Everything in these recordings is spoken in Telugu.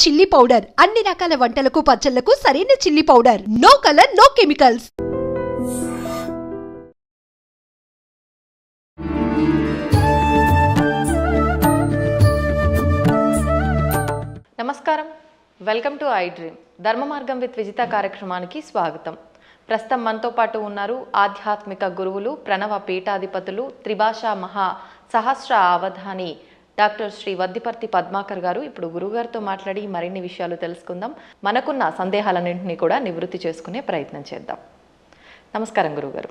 చిల్లీ పౌడర్ అన్ని రకాల వంటలకు పచ్చళ్లకు సరైన chilli powder. No colour, no chemicals. నమస్కారం, వెల్కమ్ టు ఐ డ్రీమ్. ధర్మ మార్గం విత్ విజిత కార్యక్రమానికి స్వాగతం. ప్రస్తుతం మనతో పాటు ఉన్నారు ఆధ్యాత్మిక గురువులు, ప్రణవ పీఠాధిపతులు, త్రిభాషా మహా సహస్ర అవధాని డాక్టర్ శ్రీ వద్దిపర్తి పద్మాకర్ గారు. ఇప్పుడు గురుగారితో మాట్లాడి మరిన్ని విషయాలు తెలుసుకుందాం. మనకున్న సందేహాలన్నింటినీ కూడా నివృత్తి చేసుకునే ప్రయత్నం చేద్దాం. నమస్కారం గురుగారు.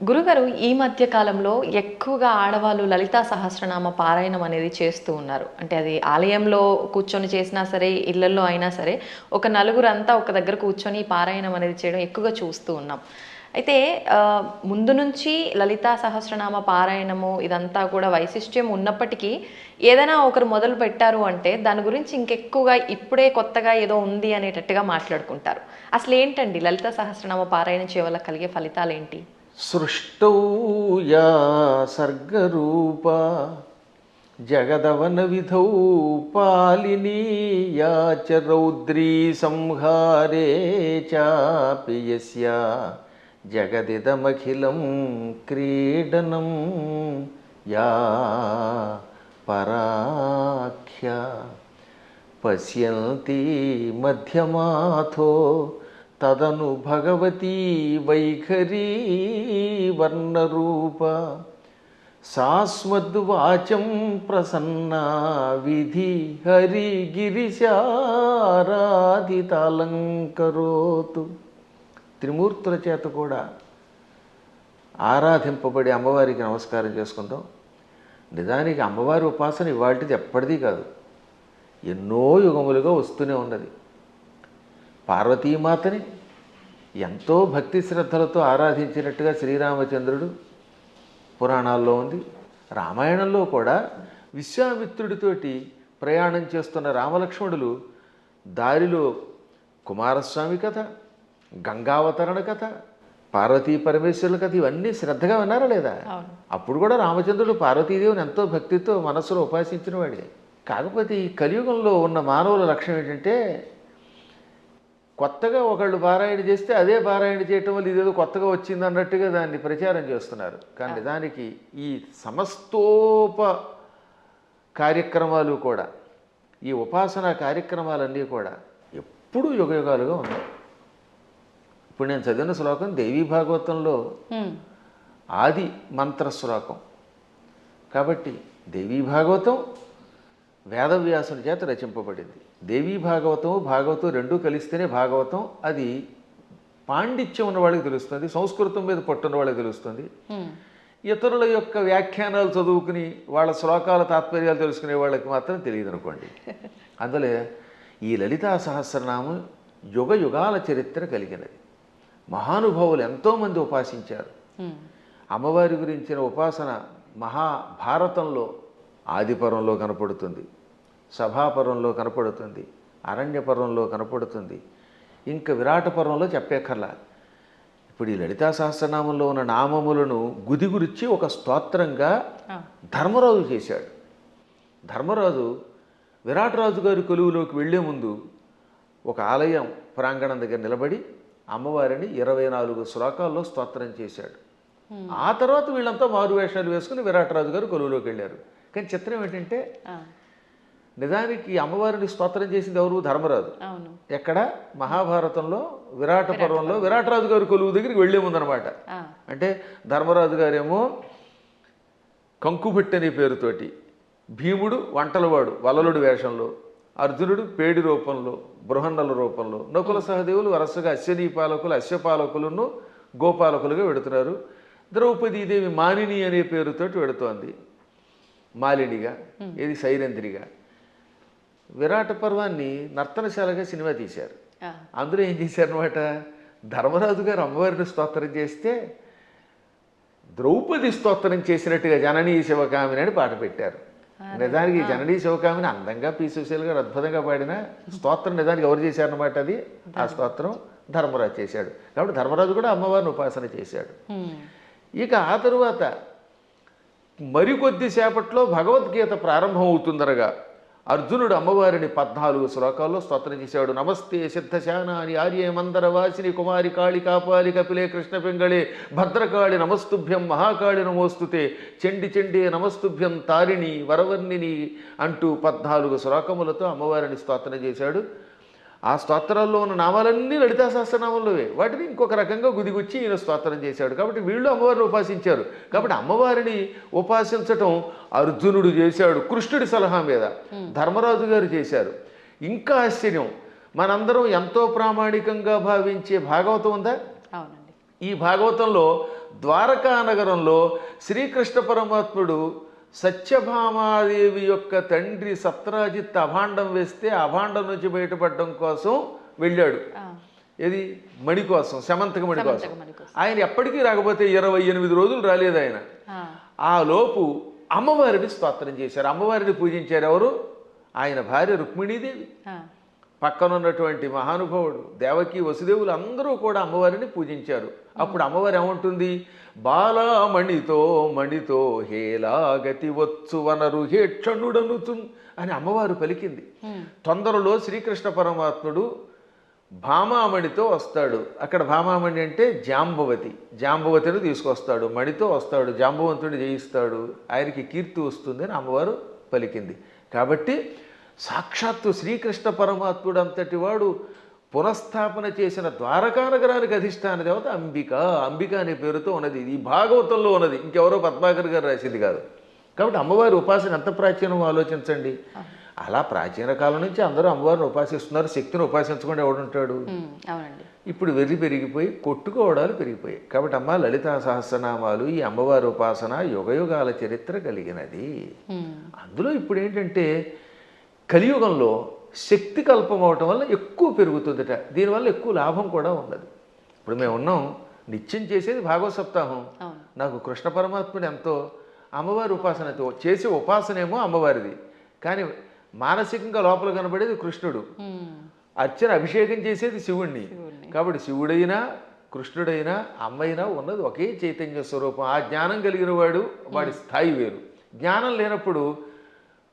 గురుగారు, ఈ మధ్య కాలంలో ఎక్కువగా ఆడవాళ్ళు లలితా సహస్రనామ పారాయణం అనేది చేస్తూ ఉన్నారు. అంటే అది ఆలయంలో కూర్చొని చేసినా సరే, ఇళ్లలో అయినా సరే, ఒక నలుగురు అంతా ఒక దగ్గర కూర్చొని పారాయణం అనేది చేయడం ఎక్కువగా చూస్తూ ఉన్నాం. అయితే ముందు నుంచి లలితా సహస్రనామ పారాయణము ఇదంతా కూడా వైశిష్ట్యం ఉన్నప్పటికీ ఏదైనా ఒకరు మొదలు పెట్టారు అంటే దాని గురించి ఇంకెక్కువగా ఇప్పుడే కొత్తగా ఏదో ఉంది అనేటట్టుగా మాట్లాడుకుంటారు. అసలు ఏంటండి లలితా సహస్రనామ పారాయణం చేయవల్ల కలిగే ఫలితాలు ఏంటి? సృష్టౌ యా సర్గరూప జగదవన విధౌ పాలినీ యా చ రౌద్రీ సంహారే చాపి యస్యా జగదిదమఖిలం క్రీడనం యా పరాఖ్య పశ్యంతి మధ్యమాథో తదను భగవతీ వైఖరీ వర్ణరూప సాస్మద్వాచం ప్రసన్నా విధి హరిగిరిశారాధితాలంకరోతు. త్రిమూర్తుల చేత కూడా ఆరాధింపబడి అమ్మవారికి నమస్కారం చేసుకుందాం. నిజానికి అమ్మవారి ఉపాసన ఇవాళది ఎప్పటిదీ కాదు, ఎన్నో యుగములుగా వస్తూనే ఉన్నది. పార్వతీమాతని ఎంతో భక్తి శ్రద్ధలతో ఆరాధించినట్టుగా శ్రీరామచంద్రుడు పురాణాల్లో ఉంది. రామాయణంలో కూడా విశ్వామిత్రుడితోటి ప్రయాణం చేస్తున్న రామలక్ష్మణులు దారిలో కుమారస్వామి కథ, గంగావతరణ కథ, పార్వతీ పరమేశ్వరుల కథ ఇవన్నీ శ్రద్ధగా విన్నారా లేదా? అప్పుడు కూడా రామచంద్రుడు పార్వతీదేవిని ఎంతో భక్తితో మనస్సులో ఉపాసించిన వాడే. కాకపోతే ఈ కలియుగంలో ఉన్న మానవుల లక్ష్యం ఏంటంటే కొత్తగా ఒకళ్ళు పారాయణ చేస్తే అదే పారాయణ చేయటం వల్ల ఇదేదో కొత్తగా వచ్చింది అన్నట్టుగా దాన్ని ప్రచారం చేస్తున్నారు. కానీ నిజానికి ఈ సమస్తోప కార్యక్రమాలు కూడా, ఈ ఉపాసనా కార్యక్రమాలన్నీ కూడా ఎప్పుడూ యుగయుగాలుగా ఉన్నాయి. ఇప్పుడు నేను చదివిన శ్లోకం దేవీ భాగవతంలో ఆది మంత్ర శ్లోకం కాబట్టి దేవీ భాగవతం వేదవ్యాసుని చేత రచింపబడింది. దేవీ భాగవతం భాగవతం రెండూ కలిస్తేనే భాగవతం. అది పాండిత్యం ఉన్న వాళ్ళకి తెలుస్తుంది, సంస్కృతం మీద పట్టున్న వాళ్ళకి తెలుస్తుంది. ఇతరుల యొక్క వ్యాఖ్యానాలు చదువుకుని వాళ్ళ శ్లోకాల తాత్పర్యాలు తెలుసుకునే వాళ్ళకి మాత్రం తెలియదు అనుకోండి. అందులో ఈ లలితా సహస్రనామం యుగ యుగాల చరిత్ర కలిగినది. మహానుభావులు ఎంతోమంది ఉపాసించారు. అమ్మవారి గురించిన ఉపాసన మహాభారతంలో ఆదిపర్వంలో కనపడుతుంది, సభాపర్వంలో కనపడుతుంది, అరణ్యపర్వంలో కనపడుతుంది, ఇంకా విరాట పర్వంలో చెప్పేకర్లా. ఇప్పుడు ఈ లలితా సహస్రనామంలో ఉన్న నామములను గుదిగురిచి ఒక స్తోత్రంగా ధర్మరాజు చేశాడు. ధర్మరాజు విరాటరాజు గారి కొలువులోకి వెళ్లే ముందు ఒక ఆలయం ప్రాంగణం దగ్గర నిలబడి అమ్మవారిని 24 శ్లోకాల్లో స్తోత్రం చేశాడు. ఆ తర్వాత వీళ్ళంతా మారువేషాలు వేసుకుని విరాటరాజు గారు కొలువులోకి వెళ్ళారు. కానీ చిత్రం ఏంటంటే నిజానికి అమ్మవారిని స్తోత్రం చేసింది ఎవరు? ధర్మరాజు. ఎక్కడ? మహాభారతంలో విరాట పర్వంలో విరాటరాజు గారి కొలువు దగ్గరికి వెళ్లే ముందనమాట. అంటే ధర్మరాజు గారేమో కంకుభట్టి అనే పేరుతోటి, భీముడు వంటలవాడు వలలుడు వేషంలో, అర్జునుడు పేడి రూపంలో, బృహన్నల రూపంలో, నకుల సహదేవులు వరుసగా అశ్వనీ పాలకులు, అశ్వపాలకులను గోపాలకులుగా వెడుతున్నారు. ద్రౌపదీదేవి మానిని అనే పేరుతోటి వెడుతోంది, మాలినిగా, ఇది సైరంధ్రిగా. విరాట పర్వాన్ని నర్తనశాలగా సినిమా తీశారు. అందులో ఏం చేశారనమాట, ధర్మరాజు గారు అమ్మవారిని స్తోత్రం చేస్తే ద్రౌపది స్తోత్రం చేసినట్టుగా జననీ శివకామిని అని పాట పెట్టారు. నిజానికి జననీ శివకామిని అందంగా పీసుశీల్ గారు అద్భుతంగా పాడిన స్తోత్రం నిజానికి ఎవరు చేశారనమాట, అది ఆ స్తోత్రం ధర్మరాజు చేశాడు. కాబట్టి ధర్మరాజు కూడా అమ్మవారిని ఉపాసన చేశాడు. ఇక ఆ తరువాత మరికొద్దిసేపట్లో భగవద్గీత ప్రారంభం అవుతుందనగా అర్జునుడు అమ్మవారిని 14 శ్లోకాల్లో స్తోత్రం చేశాడు. నమస్తే సిద్ధశానాని ఆర్యే మందర వాసిని కుమారి కాళి కాపాలి కపిలే కృష్ణ పింగళే భద్రకాళి నమస్తుభ్యం మహాకాళి నమోస్తుతే చండి చండే నమస్తుభ్యం తారిణి వరవర్ణిని అంటూ 14 శ్లోకములతో అమ్మవారిని స్తోత్రం చేశాడు. ఆ స్తోత్రాల్లో ఉన్న నామాలన్నీ లలితా సహస్రనామంలోవే. వాటిని ఇంకొక రకంగా గుదిగుచ్చి ఈయన స్తోత్రం చేశాడు. కాబట్టి వీళ్ళు అమ్మవారిని ఉపాసించారు. కాబట్టి అమ్మవారిని ఉపాసించటం అర్జునుడు చేశాడు కృష్ణుడి సలహా మీద, ధర్మరాజు గారు చేశారు. ఇంకా ఆశ్చర్యం, మనందరం ఎంతో ప్రామాణికంగా భావించే భాగవతం ఉందా? అవునండి. ఈ భాగవతంలో ద్వారకా నగరంలో శ్రీకృష్ణ పరమాత్ముడు సత్యభామాదేవి యొక్క తండ్రి సత్రాజిత్ అభాండం వేస్తే అభాండం నుంచి బయటపడడం కోసం వెళ్ళాడు. ఏది? మణి కోసం, శమంతక మణి కోసం. ఆయన ఎప్పటికీ రాకపోతే 28 రోజులు రాలేదు ఆయన. ఆ లోపు అమ్మవారిని స్తోత్రం చేశారు, అమ్మవారిని పూజించారు. ఎవరు? ఆయన భార్య రుక్మిణీదేవి, పక్కనున్నటువంటి మహానుభావుడు దేవకి వసుదేవులు అందరూ కూడా అమ్మవారిని పూజించారు. అప్పుడు అమ్మవారు ఏమంటుంది? బాలామణితో మణితో హేలాగతి వచ్చు వనరు హేక్షణుడనుచు అని అమ్మవారు పలికింది. తొందరలో శ్రీకృష్ణ పరమాత్ముడు భామామణితో వస్తాడు. అక్కడ భామామణి అంటే జాంబవతి, జాంబవతిని తీసుకొస్తాడు, మణితో వస్తాడు, జాంబవంతుడిని జయిస్తాడు, ఆయనకి కీర్తి వస్తుంది అని అమ్మవారు పలికింది. కాబట్టి సాక్షాత్తు శ్రీకృష్ణ పరమాత్ముడు అంతటి వాడు పునఃస్థాపన చేసిన ద్వారకా నగరానికి అధిష్టాన దేవత అంబిక. అంబిక అనే పేరుతో ఉన్నది. ఈ భాగవతంలో ఉన్నది, ఇంకెవరో పద్మాకర్ గారు రాసింది కాదు. కాబట్టి అమ్మవారి ఉపాసన ఎంత ప్రాచీనమో ఆలోచించండి. అలా ప్రాచీన కాలం నుంచి అందరూ అమ్మవారిని ఉపాసిస్తున్నారు. శక్తిని ఉపాసించకుండా ఎవడుంటాడు? ఇప్పుడు వెర్రి పెరిగిపోయి కొట్టుకోవడాలు పెరిగిపోయాయి. కాబట్టి అమ్మ లలితా సహస్రనామాలు, ఈ అమ్మవారి ఉపాసన యుగయుగాల చరిత్ర కలిగినది. అందులో ఇప్పుడు ఏంటంటే కలియుగంలో శక్తి కల్పం అవటం వల్ల ఎక్కువ పెరుగుతుందట. దీనివల్ల ఎక్కువ లాభం కూడా ఉన్నది. ఇప్పుడు మేము ఉన్నాం, నిత్యం చేసేది భాగవత సప్తాహం. నాకు కృష్ణ పరమాత్ముడు ఎంతో, అమ్మవారి ఉపాసనతో చేసే ఉపాసనేమో అమ్మవారిది, కానీ మానసికంగా లోపల కనబడేది కృష్ణుడు. అర్చన అభిషేకం చేసేది శివుణ్ణి. కాబట్టి శివుడైనా కృష్ణుడైనా అమ్మైనా ఉన్నది ఒకే చైతన్య స్వరూపం. ఆ జ్ఞానం కలిగిన వాడు, వాడి స్థాయి వేరు. జ్ఞానం లేనప్పుడు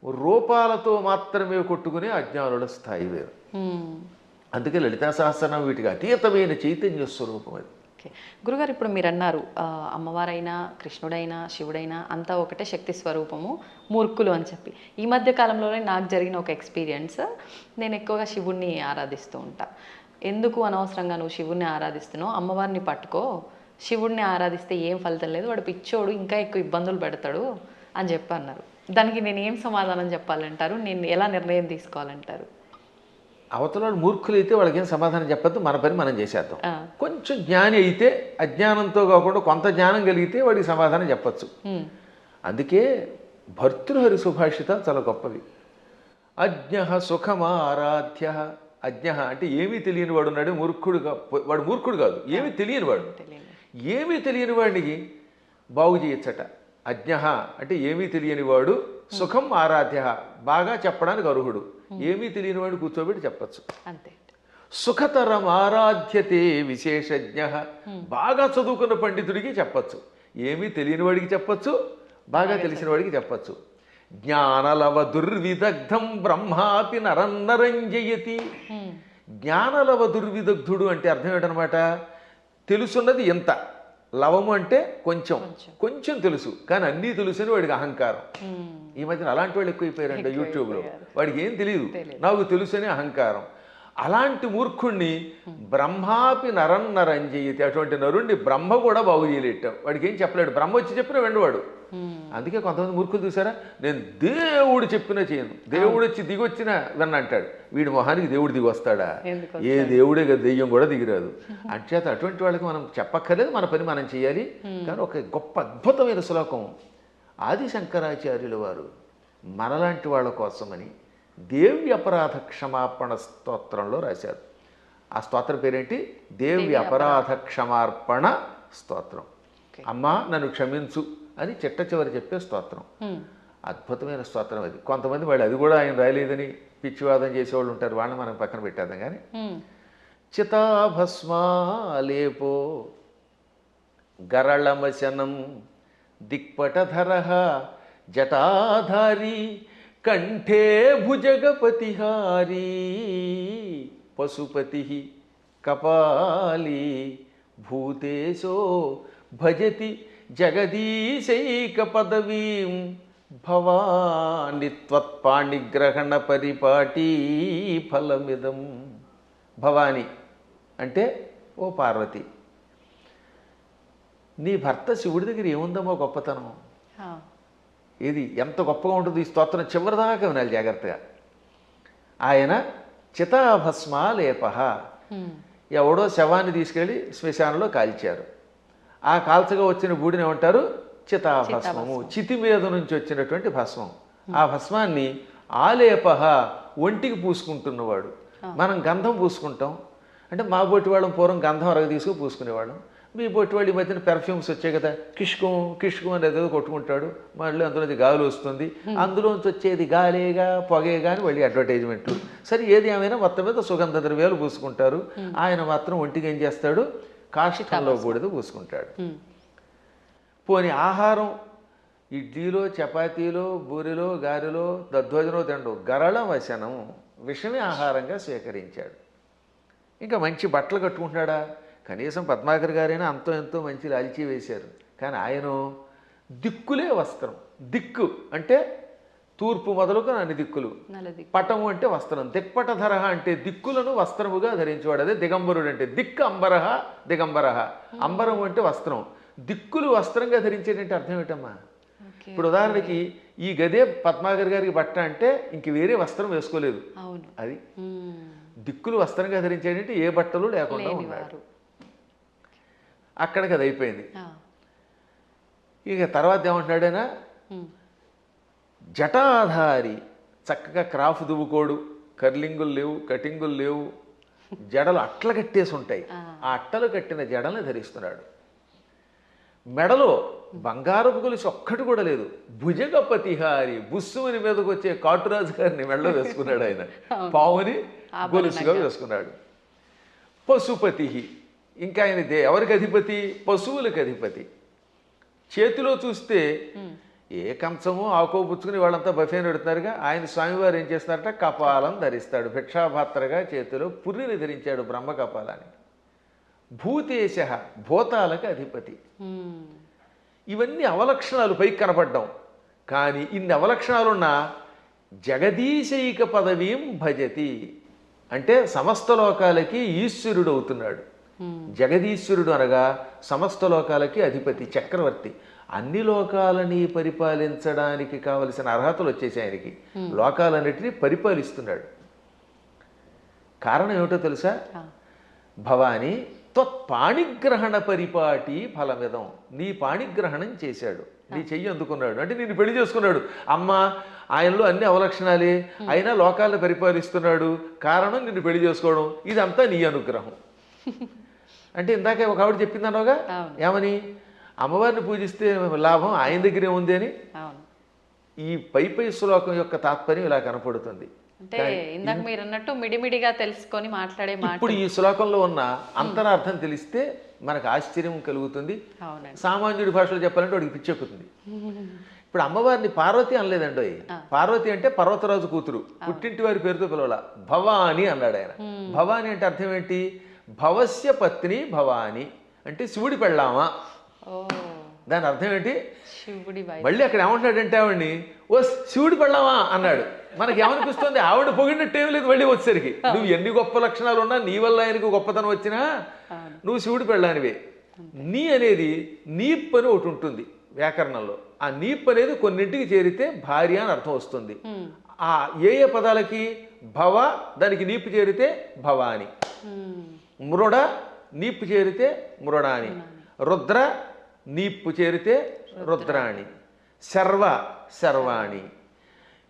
రూపాలతో మాత్రమే కొట్టుకునే అజ్ఞానుల స్థాయి వేరు. అందుకే లలితా సహస్రనామం వీటికి అతీతమైన చైతన్య స్వరూపం అది. ఓకే గురుగారు, ఇప్పుడు మీరు అన్నారు అమ్మవారైనా కృష్ణుడైనా శివుడైనా అంతా ఒకటే శక్తి స్వరూపము, మూర్ఖులు అని చెప్పి. ఈ మధ్య కాలంలోనే నాకు జరిగిన ఒక ఎక్స్పీరియన్స్, నేను ఎక్కువగా శివుణ్ణి ఆరాధిస్తూ ఉంటా. ఎందుకు అనవసరంగా నువ్వు శివుణ్ణి ఆరాధిస్తున్నావు, అమ్మవారిని పట్టుకో, శివుణ్ణి ఆరాధిస్తే ఏం ఫలితం లేదు, వాడు పిచ్చోడు, ఇంకా ఎక్కువ ఇబ్బందులు పెడతాడు అని చెప్పి అన్నారు. దానికి నేను ఏం సమాధానం చెప్పాలంటారు? నేను ఎలా నిర్ణయం తీసుకోవాలంటారు? అవతల మూర్ఖులు అయితే వాళ్ళకి ఏం సమాధానం చెప్పద్దు, మన పని మనం చేసేద్దాం. కొంచెం జ్ఞాని అయితే అజ్ఞానంతో కాకుండా కొంత జ్ఞానం కలిగితే వాడికి సమాధానం చెప్పచ్చు. అందుకే భర్తృహరి సుభాషితాలు చాలా గొప్పవి. అజ్ఞ సుఖమారాధ్య. అజ్ఞ అంటే ఏమీ తెలియని వాడు ఉన్నాడు, మూర్ఖుడుగా. వాడు మూర్ఖుడు కాదు, ఏమీ తెలియని వాడు. ఏమీ తెలియని వాడికి బాగు చేయొచ్చట. అజ్ఞ అంటే ఏమీ తెలియని వాడు, సుఖం ఆరాధ్య బాగా చెప్పడానికి అర్హుడు. ఏమీ తెలియని వాడు కూర్చోబెట్టి చెప్పచ్చు. అంతే. సుఖతరం ఆరాధ్యతే విశేషజ్ఞ. బాగా చదువుకున్న పండితుడికి చెప్పచ్చు, ఏమీ తెలియని వాడికి చెప్పచ్చు, బాగా తెలిసిన వాడికి చెప్పచ్చు. జ్ఞానలవ దుర్విదగ్ధం బ్రహ్మాపి నరన్నరంజయతి. జ్ఞానలవ దుర్విదగ్ధుడు అంటే అర్థం ఏంటనమాట? తెలుసున్నది ఎంత, లవము అంటే కొంచెం, కొంచెం తెలుసు కానీ అన్నీ తెలుసు అని వాడికి అహంకారం. ఈ మధ్యన అలాంటి వాళ్ళు ఎక్కువైపోయారంట యూట్యూబ్లో. వాడికి ఏం తెలియదు, నాకు తెలుసు అని అహంకారం. అలాంటి మూర్ఖుణ్ణి బ్రహ్మాపి నరన్నరంజయతి. అటువంటి నరుణ్ణి బ్రహ్మ కూడా బాగు చేయలేటం. వాడికి ఏం చెప్పలేడు, బ్రహ్మ వచ్చి చెప్పినా వెండవాడు. అందుకే కొంతమంది మూర్ఖులు చూసారా, నేను దేవుడు చెప్పినా చేయను, దేవుడు వచ్చి దిగొచ్చినా విన్నంటాడు. వీడి మొహానికి దేవుడు దిగి వస్తాడా? ఏ దేవుడే కదా, దెయ్యం కూడా దిగిరాదు. అంచేత అటువంటి వాళ్ళకి మనం చెప్పక్కర్లేదు, మన పని మనం చేయాలి. కానీ ఒక గొప్ప అద్భుతమైన శ్లోకం ఆది శంకరాచార్యుల వారు మనలాంటి వాళ్ళ కోసమని దేవి అపరాధ క్షమాపణ స్తోత్రంలో రాశారు. ఆ స్తోత్రం పేరేంటి? దేవి అపరాధ క్షమార్పణ స్తోత్రం. అమ్మా నన్ను క్షమించు అని చిట్ట చివరి చెప్పే స్తోత్రం. అద్భుతమైన స్తోత్రం అది. కొంతమంది వాళ్ళు అది కూడా ఆయన రాయలేదని పిచ్చివాదం చేసేవాళ్ళు ఉంటారు, వాళ్ళని మనం పక్కన పెట్టేద్దాం. కానీ చితాభస్మాలేపో గరళమశనం దిక్పటధర జటాధారి కంఠే భుజగపతిహారీ పశుపతి కపాలీ భూతేశో భజతి జగదీశైక పదవీం భవాని త్వత్పాణిగ్రహణ పరిపాటీ ఫలమిదం. భవాని అంటే ఓ పార్వతి, నీ భర్త శివుడి దగ్గర ఏముందమ్మో గొప్పతనం. ఇది ఎంత గొప్పగా ఉంటుంది. ఈ స్తోత్రం చివరిదాకా వినాలి జాగ్రత్తగా. ఆయన చితాభస్మాలేప, ఎవడో శవాన్ని తీసుకెళ్ళి శ్మశానంలో కాల్చారు. ఆ కాల్చగా వచ్చిన బూడిని ఏమంటారు? చితాభస్మము. చితి మీద నుంచి వచ్చినటువంటి భస్మం. ఆ భస్మాన్ని ఆలేప, ఒంటికి పూసుకుంటున్నవాడు. మనం గంధం పూసుకుంటాం అంటే మా బొట్టి వాళ్ళం పూర్వం గంధం అరగ తీసుకు పూసుకునేవాళ్ళం. మీ బొట్టి వాళ్ళు ఈ మధ్యన పెర్ఫ్యూమ్స్ వచ్చాయి కదా, కిష్కం కిష్కం అనేది ఏదో కొట్టుకుంటాడు, మళ్ళీ అందులోంచి గాలి వస్తుంది, అందులోంచి వచ్చేది గాలేగా పొగేగా అని మళ్ళీ అడ్వర్టైజ్మెంట్లు. సరే ఏది ఏమైనా మొత్తం మీద సుగంధ ద్రవ్యాలు పూసుకుంటారు. ఆయన మాత్రం ఒంటికి ఏం చేస్తాడు? కాష్టంలో బూడిద పూసుకుంటాడు. పోని ఆహారం ఇడ్లీలో చపాతీలో బూరిలో గారెలో దధ్వజనో తిండు గరళ వశనం, విషమే ఆహారంగా స్వీకరించాడు. ఇంకా మంచి బట్టలు కట్టుకుంటున్నాడా? కనీసం పద్మాకర్ గారైనా అంతో ఎంతో మంచి లాల్చీ వేశారు. కానీ ఆయన దిక్కులే వస్త్రం. దిక్కు అంటే తూర్పు మొదలుకు అన్ని దిక్కులు. పటము అంటే వస్త్రం. దిక్పటధర అంటే దిక్కులను వస్త్రముగా ధరించేవాడు. అదే దిగంబరుడు అంటే. దిక్కు అంబరహ దిగంబరహ. అంబరం అంటే వస్త్రం. దిక్కులు వస్త్రంగా ధరించేటంటే అర్థం ఏంటమ్మా? ఇప్పుడు ఉదాహరణకి ఈ గదే పద్మాకర్ గారికి బట్ట అంటే ఇంక వేరే వస్త్రం వేసుకోలేదు. అది దిక్కులు వస్త్రంగా ధరించేటంటే ఏ బట్టలు లేకుండా ఉన్నాడు. అక్కడికి అది అయిపోయింది. ఇక తర్వాత ఏమంటున్నాడైనా? జటాధారి, చక్కగా క్రాఫ్ దువ్వుకోడు, కర్లింగులు లేవు, కటింగులు లేవు, జడలు అట్ల కట్టేసి ఉంటాయి. ఆ అట్టలు కట్టిన జడల్ని ధరిస్తున్నాడు. మెడలో బంగారపు గొలుసు ఒక్కటి కూడా లేదు. భుజగపతిహారి, బుస్సుమని మీదకి వచ్చే కాటురాజు గారిని మెడలో వేసుకున్నాడు ఆయన. పావుని గొలుసుగా వేసుకున్నాడు. పశుపతి, ఇంకా ఆయన ఎవరికి అధిపతి? పశువులకు అధిపతి. చేతిలో చూస్తే ఏ కంచమో ఆకో పుచ్చుకుని వాళ్ళంతా బఫేని పెడుతున్నారుగా. ఆయన స్వామివారు ఏం చేస్తున్నారట? కపాలం ధరిస్తాడు. భిక్షాపాత్రగా చేతిలో పుర్రిని ధరించాడు, బ్రహ్మ కపాలాన్ని. భూతేశ, భూతాలకు అధిపతి. ఇవన్నీ అవలక్షణాలు పైకి కనపడ్డాం. కానీ ఇన్ని అవలక్షణాలున్నా జగదీశైక పదవీం భజతి అంటే సమస్త లోకాలకి ఈశ్వరుడు అవుతున్నాడు. జగదీశ్వరుడు అనగా సమస్త లోకాలకి అధిపతి, చక్రవర్తి. అన్ని లోకాలని పరిపాలించడానికి కావలసిన అర్హతలు వచ్చేసి ఆయనకి. లోకాలన్నిటినీ పరిపాలిస్తున్నాడు. కారణం ఏమిటో తెలుసా? భవాని త్వత్పాణిగ్రహణ పరిపాటి ఫలమిదం. నీ పాణిగ్రహణం చేశాడు, నీ చెయ్యి అందుకున్నాడు అంటే నిన్ను పెళ్లి చేసుకున్నాడు. అమ్మ ఆయనలో అన్ని అవలక్షణాలే, అయినా లోకాలను పరిపాలిస్తున్నాడు. కారణం నిన్ను పెళ్లి చేసుకోవడం. ఇదంతా నీ అనుగ్రహం. అంటే ఇందాక ఒక ఆవిడ చెప్పిందనోగా, ఏమని? అమ్మవారిని పూజిస్తే లాభం ఆయన దగ్గరే ఉంది అని. ఈ పై శ్లోకం యొక్క తాత్పర్యం ఇలా కనపడుతుంది. అంటే ఇందాక మీరు అన్నట్టు మిడిమిడిగా తెలుసుకొని మాట్లాడే మాట. ఇప్పుడు ఈ శ్లోకంలో ఉన్న అంతరార్థం తెలిస్తే మనకు ఆశ్చర్యం కలుగుతుంది. సామాన్యుడి భాషలో చెప్పాలంటే వాడికి పిచ్చెక్కుతుంది. ఇప్పుడు అమ్మవారిని పార్వతి అనలేదండి. పార్వతి అంటే పర్వతరాజు కూతురు, పుట్టింటి వారి పేరుతో పిలవాల. భవాని అన్నాడు ఆయన. భవాని అంటే అర్థం ఏంటి? భవస్య పత్ని భవాని అంటే శివుడి పెళ్ళామా. దాని అర్థం ఏంటి? మళ్ళీ అక్కడ ఏమంటున్నాడంటే ఆవిడ్ని ఓ శివుడి పెళ్ళామా అన్నాడు. మనకి ఏమనిపిస్తుంది? ఆవిడ పొగిడినట్టేం లేదు. మళ్ళీ వచ్చేసరికి నువ్వు ఎన్ని గొప్ప లక్షణాలు ఉన్నా, నీ వల్ల ఆయనకు గొప్పతనం వచ్చినా నువ్వు శివుడి పెళ్ళానివే. నీ అనేది నీప్ అని ఒకటి ఉంటుంది వ్యాకరణంలో. ఆ నీప్ అనేది కొన్నింటికి చేరితే భార్య అని అర్థం వస్తుంది. ఆ ఏ ఏ పదాలకి? భవ దానికి నీపు చేరితే భవాని, మృడ నీపు చేరితే మృడాని, రుద్ర నీపు చేరితే రుద్రాణి, శర్వ శర్వాణి.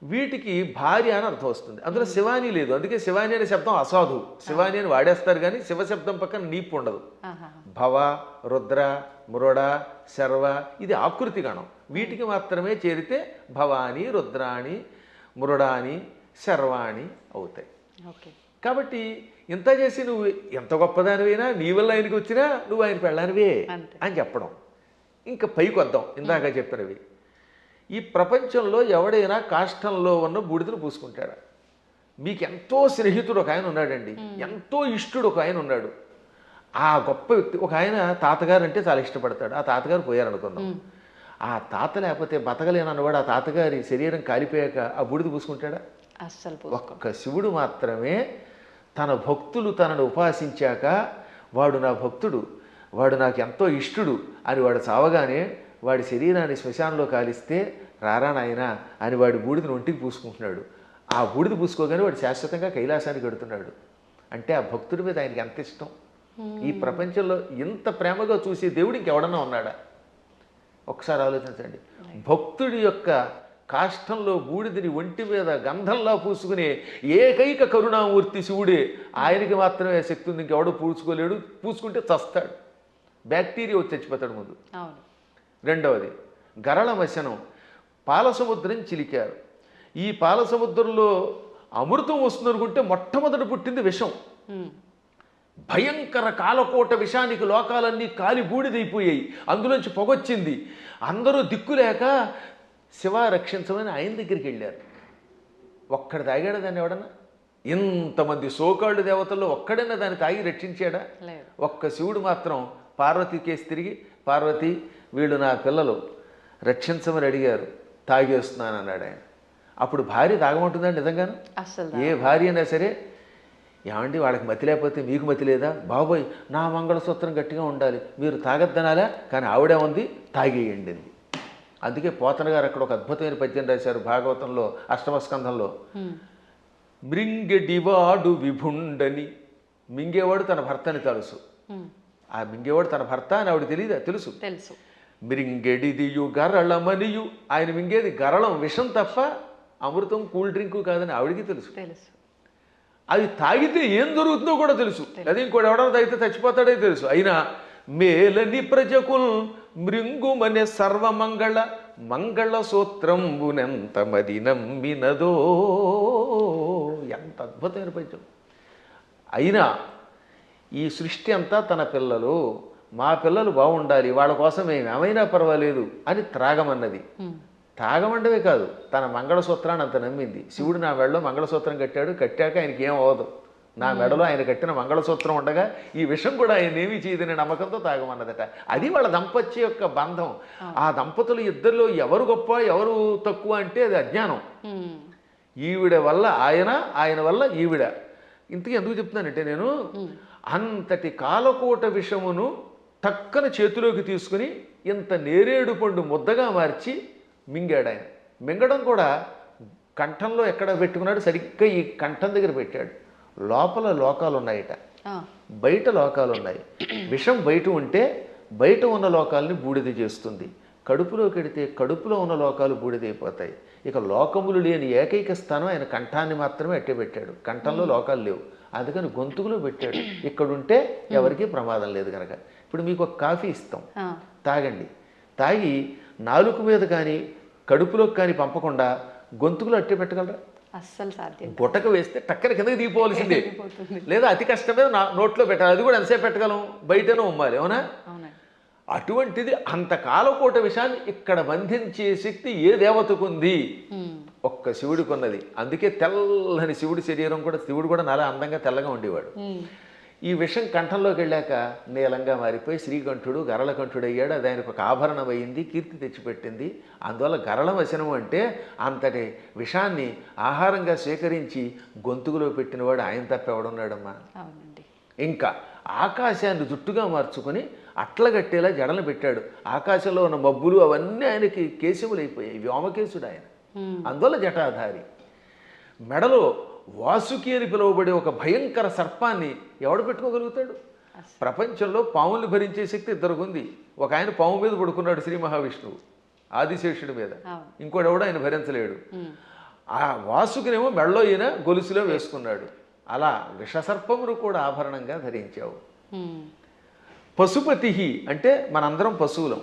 వీటికి భార్య అని అర్థం వస్తుంది. అందులో శివాని లేదు. అందుకే శివాని అనే శబ్దం అసాధు. శివాని అని వాడేస్తారు కానీ శివశబ్దం పక్కన నీపు ఉండదు. భవ, రుద్ర, మృడ, శర్వ ఇది ఆకృతి గణం. వీటికి మాత్రమే చేరితే భవాని, రుద్రాణి, మృడాని, శర్వాణి అవుతాయి. కాబట్టి ఇంత చేసి నువ్వు ఎంత గొప్పదానివైనా నీ వల్ల ఆయనకి వచ్చినా నువ్వు ఆయన పెళ్ళానివే అని చెప్పడం. ఇంకా పైకి వద్దాం. ఇందాక చెప్పినవి ఈ ప్రపంచంలో ఎవడైనా కాష్టంలో ఉన్న బూడిదను పూసుకుంటాడా? మీకు ఎంతో స్నేహితుడు ఒక ఆయన ఉన్నాడండి, ఎంతో ఇష్టుడు ఒక ఆయన ఉన్నాడు. ఆ గొప్ప వ్యక్తి ఒక ఆయన తాతగారు అంటే చాలా ఇష్టపడతాడు. ఆ తాతగారు పోయారనుకుందాం. ఆ తాత లేకపోతే బతకలేనన్నవాడు ఆ తాతగారి శరీరం కాలిపోయాక ఆ బూడిద పూసుకుంటాడా? అస్సలు ఒక్క శివుడు మాత్రమే తన భక్తులు తనను ఉపాసించాక వాడు నా భక్తుడు, వాడు నాకు ఎంతో ఇష్టుడు అని వాడు చావగానే వాడి శరీరాన్ని శ్మశానంలో కాలిస్తే రారా నాయనా అని వాడి బూడిదని ఒంటికి పూసుకుంటున్నాడు. ఆ బూడిద పూసుకోగానే వాడు శాశ్వతంగా కైలాసానికి వెడుతున్నాడు. అంటే ఆ భక్తుడి మీద ఆయనకి ఎంత ఇష్టం. ఈ ప్రపంచంలో ఇంత ప్రేమగా చూసే దేవుడు ఇంకెవడన్నా ఉన్నాడా? ఒకసారి ఆలోచించండి. భక్తుడి యొక్క కాష్టంలో బూడిదని ఒంటి మీద గంధంలా పూసుకునే ఏకైక కరుణామూర్తి శివుడే. ఆయనకి మాత్రమే శక్తి ఉంది, ఇంకెవడో పూసుకోలేడు. పూసుకుంటే చస్తాడు, బ్యాక్టీరియా వచ్చి చచ్చిపోతాడు ముందు. రెండవది గరళ మశనం. పాలసముద్రం చిలికారు. ఈ పాలసముద్రంలో అమృతం వస్తుంది అనుకుంటే మొట్టమొదటి పుట్టింది విషం. భయంకర కాలకోట విషానికి లోకాలన్నీ కాలి బూడిదైపోయాయి. అందులోంచి పొగొచ్చింది. అందరూ దిక్కులేక శివ రక్షించమని ఆయన దగ్గరికి వెళ్ళారు. ఒక్కడు తాగాడు దాన్ని ఎవడన్నా? ఇంతమంది సోకాళ్ళు దేవతల్లో ఒక్కడైనా దాన్ని తాగి రక్షించాడా? ఒక్క శివుడు మాత్రం పార్వతి కేసు తిరిగి, పార్వతి వీళ్ళు నా పిల్లలు రక్షించమని అడిగారు, తాగేస్తున్నాను అన్నాడు ఆయన. అప్పుడు భార్య తాగమంటుందండి నిజంగాను? ఏ భార్య అయినా సరే, ఏమండి వాళ్ళకి మతి లేకపోతే మీకు మతి లేదా? బాబోయ్ నా మంగళసూత్రం గట్టిగా ఉండాలి, మీరు తాగద్దనాలా? కానీ ఆవిడే ఉంది, తాగేయండి. అందుకే పోతన గారు అక్కడ ఒక అద్భుతమైన పద్యం రాశారు భాగవతంలో అష్టమస్కంధంలో. మృంగెడివాడు విభుండని. మింగేవాడు తన భర్తని తెలుసు. ఆ మింగేవాడు తన భర్త అని ఆవిడ తెలియదా? తెలుసు. మృంగెడిదియు గరళమనియు. ఆయన మింగేది గరళం, విషం తప్ప అమృతం కూల్ డ్రింకు కాదని ఆవిడికి తెలుసు. అది తాగితే ఏం జరుగుతుందో కూడా తెలుసు. అదే ఇంకోటి ఎవడన్నా తాగితే చచ్చిపోతాడే తెలుసు. అయినా మేలని ప్రజకుల్ మృంగుమనే సర్వమంగళ మంగళ సూత్రంబునెంత మది నమ్మినదో. ఎంత అద్భుతమైన పద్యం. అయినా ఈ సృష్టి అంతా తన పిల్లలు, మా పిల్లలు బాగుండాలి, వాళ్ళ కోసం మేము ఏమైనా పర్వాలేదు అని త్రాగమన్నది. తాగమండవే కాదు, తన మంగళసూత్రాన్ని అంత నమ్మింది. శివుడు నా మెడలో మంగళసూత్రం కట్టాడు, కట్టాక ఆయనకి ఏం అవ్వదు. నా మెడలో ఆయన కట్టిన మంగళసూత్రం ఉండగా ఈ విషయం కూడా ఆయన ఏమీ చేయదనే నమ్మకంతో తాగమన్నదట. అది వాళ్ళ దంపత్య యొక్క బంధం. ఆ దంపతులు ఇద్దరిలో ఎవరు గొప్ప ఎవరు తక్కువ అంటే అది అజ్ఞానం. ఈవిడ వల్ల ఆయన, ఆయన వల్ల ఈవిడ. ఇంతకీ ఎందుకు చెప్తున్నానంటే నేను, అంతటి కాలకోట విషమును టక్కన చేతిలోకి తీసుకుని ఇంత నేరేడు పండు ముద్దగా మార్చి మింగాడు ఆయన. మింగడం కూడా కంఠంలో ఎక్కడ పెట్టుకున్నాడు? సరిగ్గా ఈ కంఠం దగ్గర పెట్టాడు. లోపల లోకాలు ఉన్నాయట, బయట లోకాలు ఉన్నాయి. విషం బయట ఉంటే బయట ఉన్న లోకాలని బూడిద చేస్తుంది. కడుపులోకి వెడితే కడుపులో ఉన్న లోకాలు బూడిదైపోతాయి. ఇక లోకములు లేని ఏకైక స్థానం ఆయన కంఠాన్ని మాత్రమే అట్టే పెట్టాడు. కంఠంలో లోకాలు లేవు, అందుకని గొంతుకులో పెట్టాడు. ఇక్కడుంటే ఎవరికీ ప్రమాదం లేదు కనుక. ఇప్పుడు మీకు ఒక కాఫీ ఇస్తాం, తాగండి. తాగి నాలుక మీద కానీ కడుపులోకి కానీ పంపకుండా గొంతుకులో అట్టే పెట్టగలరా? అస్సలు సాధ్యం. గుట్టక వేస్తే టక్కన కిందకి దిగిపోవాల్సిందే, లేదా అతి కష్టమే నోట్లో పెట్టాలి. అది కూడా ఎంతసేపు పెట్టగలం? బయటనే ఉమ్మాలి, అవునా? అటువంటిది అంత కాలకోట విషయాన్ని ఇక్కడ బంధించే శక్తి ఏ దేవతకు ఉంది? ఒక్క శివుడికి ఉన్నది. అందుకే తెల్లని శివుడి శరీరం కూడా, శివుడు కూడా చాలా అందంగా తెల్లగా ఉండేవాడు. ఈ విషం కంఠంలోకి వెళ్ళాక నీలంగా మారిపోయి శ్రీకంఠుడు గరళకంఠుడు అయ్యాడు. అది ఆయనకు ఒక ఆభరణం అయింది, కీర్తి తెచ్చిపెట్టింది. అందువల్ల గరళ వచనం అంటే అంతటి విషాన్ని ఆహారంగా స్వీకరించి గొంతుకులో పెట్టినవాడు ఆయన తప్ప ఎవడున్నాడమ్మా? ఇంకా ఆకాశాన్ని జుట్టుగా మార్చుకొని అట్లగట్టేలా జడలు పెట్టాడు. ఆకాశంలో ఉన్న మబ్బులు అవన్నీ ఆయనకి కేశములైపోయాయి. వ్యోమకేశుడు ఆయన, అందువల్ల జటాధారి. మెడలో వాసుకి అని పిలువబడే ఒక భయంకర సర్పాన్ని ఎవడు పెట్టుకోగలుగుతాడు? ప్రపంచంలో పాముల్ని భరించే శక్తి ఇద్దరికి ఉంది. ఒక ఆయన పాము మీద పడుకున్నాడు, శ్రీ మహావిష్ణువు ఆదిశేషుడి మీద. ఇంకోటి ఎవడు ఆయన భరించలేడు. ఆ వాసుకినేమో మెడలో ఈయన గొలుసులో వేసుకున్నాడు. అలా విషసర్పమును కూడా ఆభరణంగా ధరించావు. పశుపతి అంటే మనందరం పశువులం.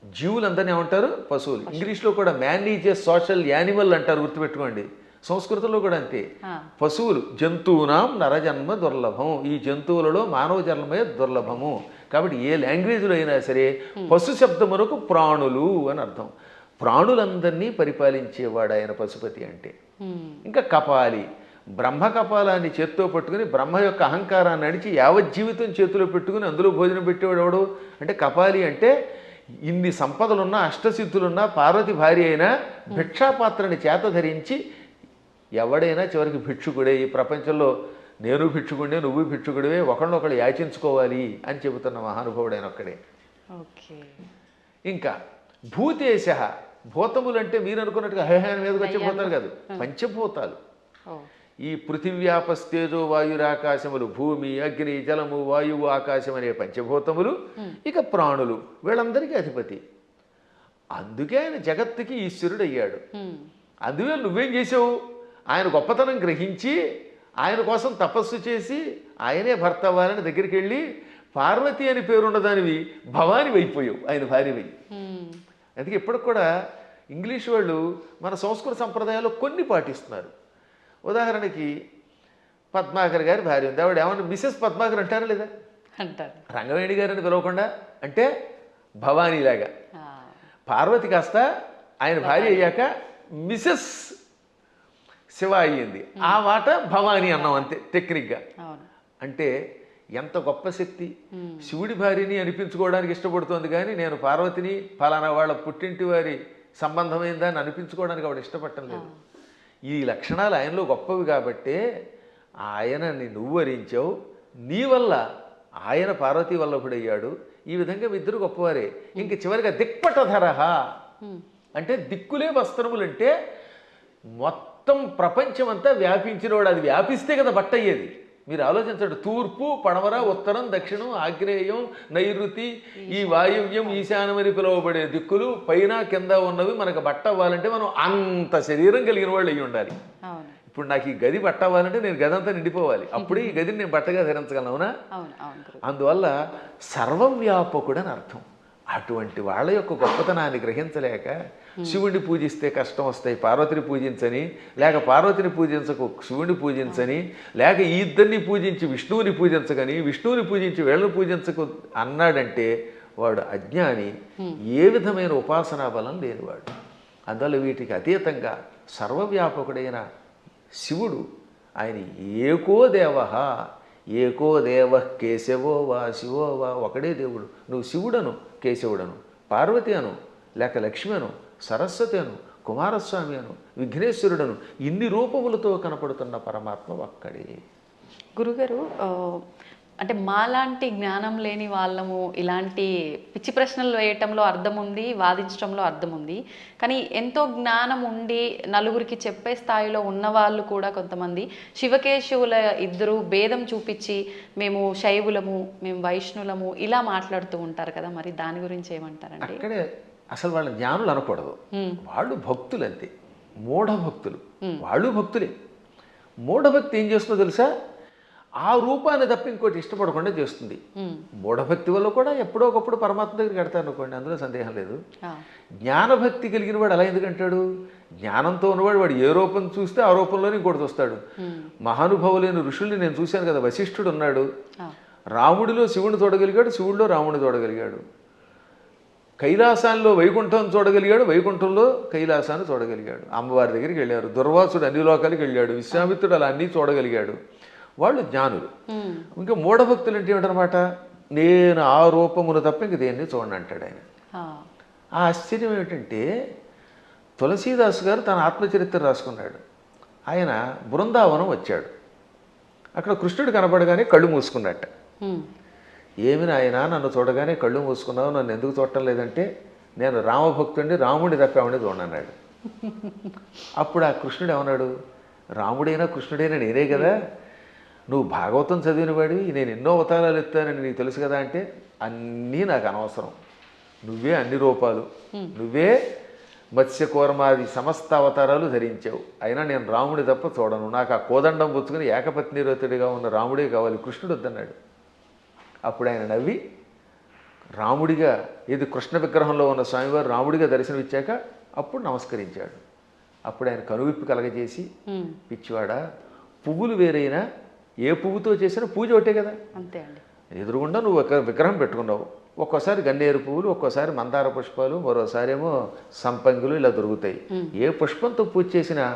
జీవులందరినీ ఏమంటారు? పశువులు. ఇంగ్లీష్లో కూడా man is a social animal అంటారు, గుర్తుపెట్టుకోండి. సంస్కృతంలో కూడా అంతే. పశువులు జంతువునాం నరజన్మ దుర్లభం. ఈ జంతువులలో మానవ జన్మే దుర్లభము. కాబట్టి ఏ లాంగ్వేజ్లో అయినా సరే పశు శబ్దమునకు ప్రాణులు అని అర్థం. ప్రాణులందరినీ పరిపాలించేవాడు ఆయన పశుపతి అంటే. ఇంకా కపాలి, బ్రహ్మ కపాలాన్ని చేత్తో పట్టుకుని బ్రహ్మ యొక్క అహంకారాన్ని అడిచి యావజ్జీవితం చేతిలో పెట్టుకుని అందులో భోజనం పెట్టేవాడు ఎవడు అంటే కపాలి. అంటే ఇన్ని సంపదలున్నా అష్టసిద్ధులున్నా పార్వతి భార్య అయినా భిక్షాపాత్రని చేత ధరించి ఎవడైనా చివరికి భిక్షుకుడే. ఈ ప్రపంచంలో నేను భిక్షుకుడే, నువ్వు భిక్షుకుడివే, ఒకళ్ళనొకళ్ళు యాచించుకోవాలి అని చెబుతున్న మహానుభావుడైన ఒక్కడే. ఓకే. ఇంకా భూతేశ, భూతములంటే మీరు అనుకున్నట్టుగా హైహాన్ మీదకి వచ్చే భూతాలు కాదు, పంచభూతాలు. ఈ పృథివ్యాపస్తేజో వాయురాకాశములు, భూమి, అగ్ని, జలము, వాయువు, ఆకాశం అనే పంచభూతములు, ఇక ప్రాణులు, వీళ్ళందరికీ అధిపతి. అందుకే ఆయన జగత్తుకి ఈశ్వరుడు అయ్యాడు. అందువల్ల నువ్వేం చేసావు? ఆయన గొప్పతనం గ్రహించి ఆయన కోసం తపస్సు చేసి ఆయనే భర్త అవ్వాలని దగ్గరికి వెళ్ళి పార్వతి అని పేరున్నదానివి భవాని అయిపోయావు, ఆయన భార్యవై. అందుకే ఇప్పటికి కూడా ఇంగ్లీష్ వాళ్ళు మన సంస్కృత సంప్రదాయాల్లో కొన్ని పాటిస్తున్నారు. ఉదాహరణకి పద్మాకర్ గారి భార్య ఉంది, ఆవిడ ఏమన్నా మిసెస్ పద్మాకర్ అంటారా లేదా? అంటారు. రంగవేణి గారిని పిలవకుండా అంటే భవానీలాగా. పార్వతి కాస్త ఆయన భార్య అయ్యాక మిసెస్ శివ అయ్యింది, ఆ మాట భవానీ అన్నాం అంతే టెక్నిక్గా. అంటే ఎంత గొప్ప శక్తి! శివుడి భార్యని అనిపించుకోవడానికి ఇష్టపడుతోంది కానీ నేను పార్వతిని ఫలానా వాళ్ళ పుట్టింటి వారి సంబంధమైందా అని అనిపించుకోవడానికి ఆవిడ ఇష్టపడటం లేదు. ఈ లక్షణాలు ఆయనలో గొప్పవి కాబట్టే ఆయనని నువ్వు వరించావు, నీ వల్ల ఆయన పార్వతీ వల్లభుడయ్యాడు. ఈ విధంగా ఇద్దరు గొప్పవారే. ఇంక చివరిగా దిక్పటధరహ అంటే దిక్కులే వస్త్రములంటే మొత్తం ప్రపంచం అంతా వ్యాపించినవాడు. అది వ్యాపిస్తే కదా బట్ట అయ్యేది. మీరు ఆలోచించండి, తూర్పు, పడమర, ఉత్తరం, దక్షిణం, ఆగ్నేయం, నైరుతి, ఈ వాయువ్యం, ఈశాన్యం అని పిలువబడే దిక్కులు పైన కింద ఉన్నవి మనకు బట్ట అవ్వాలంటే మనం అంత శరీరం కలిగిన వాళ్ళు అయ్యి ఉండాలి. ఇప్పుడు నాకు ఈ గది బట్ట అవ్వాలంటే నేను గది అంతా నిండిపోవాలి, అప్పుడే ఈ గదిని నేను బట్టగా ధరించగలను. అవునా? అందువల్ల సర్వవ్యాపకుడు అని అర్థం. అటువంటి వాళ్ళ యొక్క గొప్పతనాన్ని గ్రహించలేక శివుడిని పూజిస్తే కష్టం వస్తాయి, పార్వతిని పూజించని, లేక పార్వతిని పూజించకు శివుడిని పూజించని, లేక ఈ ఇద్దరిని పూజించి విష్ణువుని పూజించగని, విష్ణువుని పూజించి వీళ్ళని పూజించకు అన్నాడంటే వాడు అజ్ఞాని, ఏ విధమైన ఉపాసనా బలం లేనివాడు. అందువల్ల వీటికి అతీతంగా సర్వవ్యాపకుడైన శివుడు ఆయన ఏకో దేవ, ఏకో దేవ కేశవో వా శివో వా, ఒకడే దేవుడు. నువ్వు శివుడను, కేశవుడను, పార్వతి అను, లేక లక్ష్మి అను, సరస్వతి అను, కుమారస్వామి అను, విఘ్నేశ్వరుడను, ఇన్ని రూపములతో కనపడుతున్న పరమాత్మ ఒక్కడే. గురుగారు, అంటే మాలాంటి జ్ఞానం లేని వాళ్ళము ఇలాంటి పిచ్చి ప్రశ్నలు వేయటంలో అర్థం ఉంది, వాదించడంలో అర్థం ఉంది. కానీ ఎంతో జ్ఞానం ఉండి నలుగురికి చెప్పే స్థాయిలో ఉన్నవాళ్ళు కూడా కొంతమంది శివకేశవుల ఇద్దరు భేదం చూపించి మేము శైవులము, మేము వైష్ణులము ఇలా మాట్లాడుతూ ఉంటారు కదా, మరి దాని గురించి ఏమంటారండి? అక్కడే అసలు వాళ్ళ జ్ఞానులు అనకూడదు, వాళ్ళు భక్తులు అంతే, మూఢభక్తులు. వాళ్ళు భక్తులే. మూఢభక్తి ఏం చేస్తుందో తెలుసా? ఆ రూపాన్ని తప్ప ఇంకోటి ఇష్టపడకుండా చేస్తుంది. మూఢభక్తి వల్ల కూడా ఎప్పుడో ఒకప్పుడు పరమాత్మ దగ్గరికి వెడతారు అనుకోండి, అందులో సందేహం లేదు. జ్ఞానభక్తి కలిగిన వాడు అలా ఎందుకంటాడు? జ్ఞానంతో ఉన్నవాడు వాడు ఏ రూపం చూస్తే ఆ రూపంలోనే ఇంకోటి చూస్తాడు. మహానుభావులైన ఋషుల్ని నేను చూశాను కదా, వశిష్ఠుడు ఉన్నాడు, రాముడిలో శివుని చూడగలిగాడు, శివుడిలో రాముడిని చూడగలిగాడు. కైలాసాల్లో వైకుంఠం చూడగలిగాడు, వైకుంఠంలో కైలాసాన్ని చూడగలిగాడు. అమ్మవారి దగ్గరికి వెళ్ళారు. దుర్వాసుడు అన్ని లోకాలకి వెళ్ళాడు. విశ్వామిత్రుడు అలా అన్నీ చూడగలిగాడు. వాళ్ళు జ్ఞానులు. ఇంకా మూఢభక్తులు అంటే ఏమిటనమాట? నేను ఆ రూపమును తప్ప ఇంక దేన్ని చూడండి అంటాడు ఆయన. ఆ ఆశ్చర్యం ఏమిటంటే తులసీదాసు గారు తన ఆత్మచరిత్ర రాసుకున్నాడు. ఆయన బృందావనం వచ్చాడు. అక్కడ కృష్ణుడు కనపడగానే కళ్ళు మూసుకున్నట్ట. ఏమి నాయనా నన్ను చూడగానే కళ్ళు మూసుకున్నావు, నన్ను ఎందుకు చూడటం లేదంటే నేను రామభక్తుడిని, రాముడిని తప్పామని చూడన్నాడు. అప్పుడు ఆ కృష్ణుడు ఏమన్నాడు? రాముడైనా కృష్ణుడైనా నేనే కదా, నువ్వు భాగవతం చదివిన వాడివి, నేను ఎన్నో అవతారాలు ఎత్తానని నీకు తెలుసు కదా అంటే అన్నీ నాకు అనవసరం, నువ్వే అన్ని రూపాలు, నువ్వే మత్స్యకూర్మాది సమస్త అవతారాలు ధరించావు, అయినా నేను రాముడి తప్ప చూడను, నాకు ఆ కోదండం పుచ్చుకుని ఏకపత్నిరోతుడిగా ఉన్న రాముడే కావాలి, కృష్ణుడు వద్దన్నాడు. అప్పుడు ఆయన నవ్వి రాముడిగా, ఇది కృష్ణ విగ్రహంలో ఉన్న స్వామివారు రాముడిగా దర్శనమిచ్చాక అప్పుడు నమస్కరించాడు. అప్పుడు ఆయన కనువిప్పు కలగజేసి, పిచ్చివాడా, పువ్వులు వేరైనా ఏ పువ్వుతో చేసినా పూజ ఒకటే కదా, అంతే అండి. ఎదురుగుండా నువ్వు ఒక విగ్రహం పెట్టుకున్నావు, ఒక్కోసారి గన్నేరు పువ్వులు, ఒక్కోసారి మందార పుష్పాలు, మరోసారి ఏమో సంపంగులు ఇలా దొరుకుతాయి. ఏ పుష్పంతో పూజ చేసినా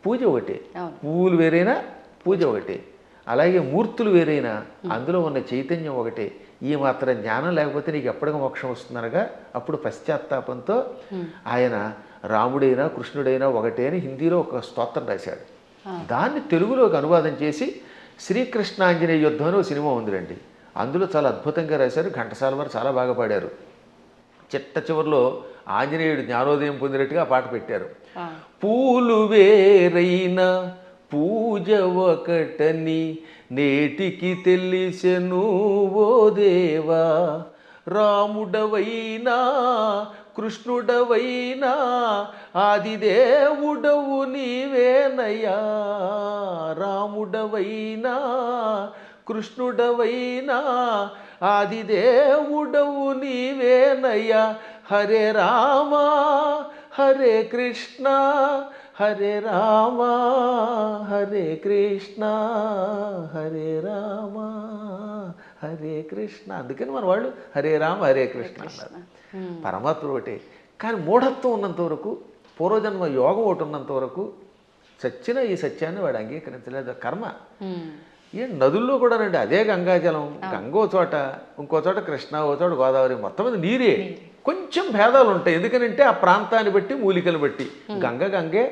పూజ ఒకటే, పువ్వులు వేరైనా పూజ ఒకటే. అలాగే మూర్తులు వేరైనా అందులో ఉన్న చైతన్యం ఒకటే. ఈ మాత్రం జ్ఞానం లేకపోతే నీకు ఎప్పటికీ మోక్షం వస్తుందనగా అప్పుడు పశ్చాత్తాపంతో ఆయన రాముడైనా కృష్ణుడైనా ఒకటే అని హిందీలో ఒక స్తోత్రం రాశాడు. దాన్ని తెలుగులోకి అనువాదం చేసి శ్రీకృష్ణాంజనేయ యుద్ధం అని ఒక సినిమా ఉందిరండి. అందులో చాలా అద్భుతంగా రాశారు. ఘంటసాల వారు చాలా బాగా పాడారు. చిట్ట చివరిలో ఆంజనేయుడు జ్ఞానోదయం పొందినట్టుగా ఆ పాట పెట్టారు. పూలు వేరైనా పూజ ఒకటని నేటికి తెలిసెను ఓ దేవా, రాముడవైనా కృష్ణుడవైనా ఆదిదేవుడవు నీవేనయ్యా, రాముడవైనా కృష్ణుడవైనా ఆదిదేవుడవు నీవేనయ్యా, హరే రామ హరే కృష్ణ హరే రామ హరే కృష్ణ హరే రామ హరే కృష్ణ. అందుకని మన వాళ్ళు హరే రామ హరే కృష్ణ అన్నారు. పరమాత్మ ఒకటే. కానీ మూఢత్వం ఉన్నంత వరకు, పూర్వజన్మ యోగం ఒకటి ఉన్నంత వరకు చచ్చిన ఈ సత్యాన్ని వాడు అంగీకరించలేదు. కర్మ. నదుల్లో కూడా రండి, అదే గంగాజలం, గంగో చోట ఇంకో చోట కృష్ణ, ఓ చోట గోదావరి, మొత్తం మీద నీరే. కొంచెం భేదాలు ఉంటాయి, ఎందుకనంటే ఆ ప్రాంతాన్ని బట్టి మూలికలు బట్టి. గంగ గంగే,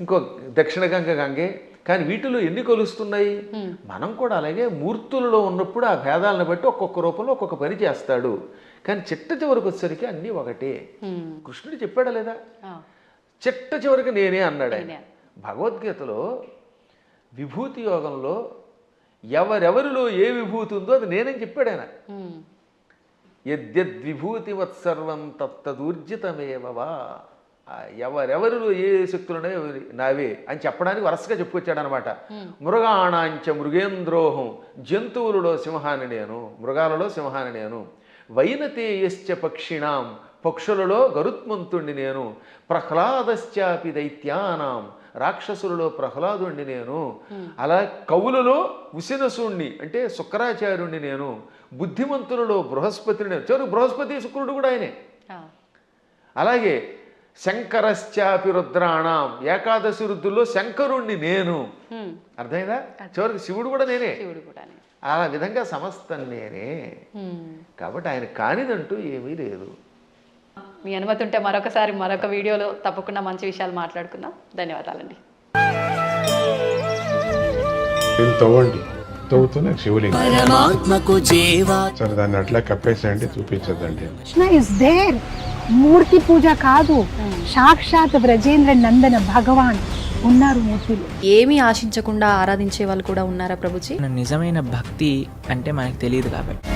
ఇంకో దక్షిణ గంగ గంగే. కానీ వీటిలో ఎన్ని కొలుస్తున్నాయి? మనం కూడా అలాగే మూర్తులలో ఉన్నప్పుడు ఆ భేదాలను బట్టి ఒక్కొక్క రూపంలో ఒక్కొక్క పని చేస్తాడు. కానీ చిట్ట చివరికి వచ్చేసరికి అన్నీ ఒకటే. కృష్ణుడు చెప్పాడా లేదా? చిట్ట చివరికి నేనే అన్నాడు ఆయన. భగవద్గీతలో విభూతి యోగంలో ఎవరెవరిలో ఏ విభూతి ఉందో అది నేనని చెప్పాడు ఆయన. యద్యద్విభూతివత్సర్వం తత్తదూర్జితమేవవా. ఎవరెవరిలో ఏ శక్తులున్నాయో నావే అని చెప్పడానికి వరుసగా చెప్పుకొచ్చాడు అనమాట. మృగాణాంచ మృగేంద్రోహం, జంతువులలో సింహాన్ని నేను, మృగాలలో సింహాన్ని నేను. వైనతేయశ్చ పక్షిణాం, పక్షులలో గరుత్మంతుణ్ణి నేను. ప్రహ్లాదశ్చాపి దైత్యానాం, రాక్షసులలో ప్రహ్లాదుణ్ణి నేను. అలా కవులలో ఉసినసుణ్ణి అంటే శుక్రాచార్యుణ్ణి నేను. బుద్ధిమంతులలో బృహస్పతిని నేను. చివరికి బృహస్పతి శుక్రుడు కూడా ఆయనే. అలాగే శంకరశ్చాపి రుద్రాణం, ఏకాదశి రుద్రుల్లో శంకరుణ్ణి నేను. అర్థమైందా? చివరికి శివుడు కూడా నేనే. ఆ విధంగా సమస్తం నేనే. కాబట్టి ఆయన కానిదంటూ ఏమీ లేదు. మీ అనుమతి ఉంటే మరొకసారి మరొక వీడియోలో తప్పకుండా మంచి విషయాలు మాట్లాడుకుందాం. ధన్యవాదాలండి. తవ్వండి, తవ్వుతూనే శివలింగం. సరే, దాన్ని అట్లా కప్పేసేయండి, చూపించద్దండి. Krishna is there. మూర్తి పూజ కాదు, సాక్షాత్ బ్రజేంద్ర నందన భగవాన్ ఉన్నారు మూర్తిలో. ఏమీ ఆశించకుండా ఆరాధించే వాళ్ళు కూడా ఉన్నారా ప్రభుజీ? నిజమైన భక్తి అంటే మనకు తెలియదు కాబట్టి